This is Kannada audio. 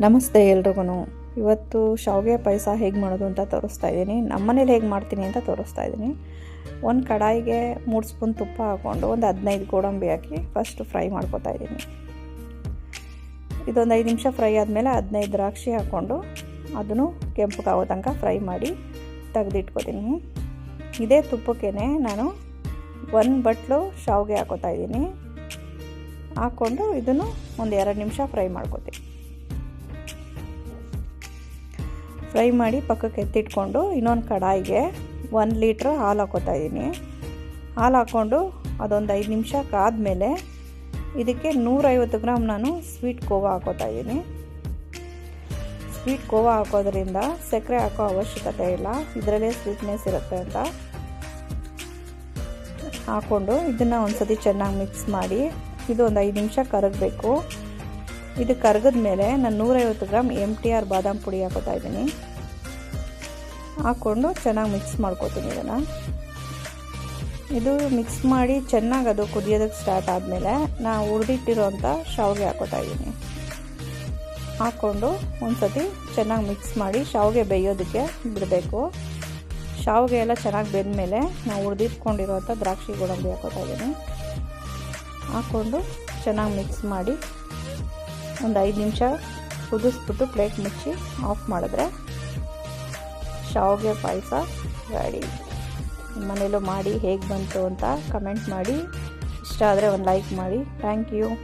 ನಮಸ್ತೆ ಎಲ್ರಿಗೂ. ಇವತ್ತು ಶಾವಿಗೆ ಪಾಯಸ ಹೇಗೆ ಮಾಡೋದು ಅಂತ ತೋರಿಸ್ತಾ ಇದ್ದೀನಿ. ನಮ್ಮನೇಲಿ ಹೇಗೆ ಮಾಡ್ತೀನಿ ಅಂತ ತೋರಿಸ್ತಾ ಇದ್ದೀನಿ. ಒಂದು ಕಡಾಯಿಗೆ 3 ಸ್ಪೂನ್ ತುಪ್ಪ ಹಾಕ್ಕೊಂಡು ಒಂದು 15 ಗೋಡಂಬಿ ಹಾಕಿ ಫಸ್ಟ್ ಫ್ರೈ ಮಾಡ್ಕೊತಾ ಇದ್ದೀನಿ. ಇದೊಂದು 5 ನಿಮಿಷ ಫ್ರೈ ಆದಮೇಲೆ 15 ದ್ರಾಕ್ಷಿ ಹಾಕ್ಕೊಂಡು ಅದನ್ನು ಕೆಂಪಗಾಗೋ ತನಕ ಫ್ರೈ ಮಾಡಿ ತೆಗೆದಿಟ್ಕೊತೀನಿ. ಇದೇ ತುಪ್ಪಕ್ಕೆ ನಾನು 1 ಬಟ್ಲು ಶಾವಿಗೆ ಹಾಕೋತಾ ಇದ್ದೀನಿ. ಹಾಕ್ಕೊಂಡು ಇದನ್ನು ಒಂದು 2 ನಿಮಿಷ ಫ್ರೈ ಮಾಡ್ಕೊತೀನಿ. ಫ್ರೈ ಮಾಡಿ ಪಕ್ಕಕ್ಕೆ ಎತ್ತಿಟ್ಕೊಂಡು ಇನ್ನೊಂದು ಕಡಾಯಿಗೆ 1 ಲೀಟ್ರ್ ಹಾಲು ಹಾಕೋತಾ ಇದ್ದೀನಿ. ಹಾಲು ಹಾಕ್ಕೊಂಡು ಅದೊಂದು 5 ನಿಮಿಷ ಕಾದ್ಮೇಲೆ ಇದಕ್ಕೆ 150 ಗ್ರಾಮ್ ನಾನು ಸ್ವೀಟ್ ಕೋವಾ ಹಾಕೋತಾ ಇದ್ದೀನಿ. ಸ್ವೀಟ್ ಕೋವಾ ಹಾಕೋದ್ರಿಂದ ಸಕ್ಕರೆ ಹಾಕೋ ಅವಶ್ಯಕತೆ ಇಲ್ಲ, ಇದರಲ್ಲೇ ಸ್ವೀಟ್ನೆಸ್ ಇರುತ್ತೆ ಅಂತ ಹಾಕ್ಕೊಂಡು ಇದನ್ನು ಒಂದು ಸತಿ ಚೆನ್ನಾಗಿ ಮಿಕ್ಸ್ ಮಾಡಿ ಇದು ಒಂದು 5 ನಿಮಿಷ ಕರಗಬೇಕು. ಇದು ಕರಗಿದ ಮೇಲೆ ನಾನು 150 ಗ್ರಾಮ್ MTR ಬಾದಾಮ್ ಪುಡಿ ಹಾಕೋತಾ ಇದ್ದೀನಿ. ಹಾಕ್ಕೊಂಡು ಚೆನ್ನಾಗಿ ಮಿಕ್ಸ್ ಮಾಡ್ಕೊತೀನಿ. ಇದು ಮಿಕ್ಸ್ ಮಾಡಿ ಚೆನ್ನಾಗಿ ಅದು ಕುದಿಯೋದಕ್ಕೆ ಸ್ಟಾರ್ಟ್ ಆದಮೇಲೆ ನಾನು ಹುರಿದಿಟ್ಟಿರೋಂಥ ಶಾವಿಗೆ ಹಾಕೋತಾ ಇದ್ದೀನಿ. ಹಾಕ್ಕೊಂಡು ಒಂದು ಸತಿ ಚೆನ್ನಾಗಿ ಮಿಕ್ಸ್ ಮಾಡಿ ಶಾವಿಗೆ ಬೇಯೋದಕ್ಕೆ ಬಿಡಬೇಕು. ಶಾವಿಗೆ ಎಲ್ಲ ಚೆನ್ನಾಗಿ ಬೆಂದಮೇಲೆ ನಾವು ಹುರಿದಿಟ್ಕೊಂಡಿರೋಂಥ ದ್ರಾಕ್ಷಿ ಗೋಡಂಬಿ ಹಾಕೋತಾ ಇದ್ದೀನಿ. ಹಾಕ್ಕೊಂಡು ಚೆನ್ನಾಗಿ ಮಿಕ್ಸ್ ಮಾಡಿ ಒಂದು 5 ನಿಮಿಷ ಕುದಿಸ್ಬಿಟ್ಟು ಪ್ಲೇಟ್ ಮುಚ್ಚಿ ಆಫ್ ಮಾಡಿದ್ರೆ ಶಾವಿಗೆ ಪಾಯಸ ರೆಡಿ. ಮನೇಲೂ ಮಾಡಿ ಹೇಗೆ ಬಂತು ಅಂತ ಕಮೆಂಟ್ ಮಾಡಿ. ಇಷ್ಟ ಆದರೆ ಒಂದು ಲೈಕ್ ಮಾಡಿ. Thank you.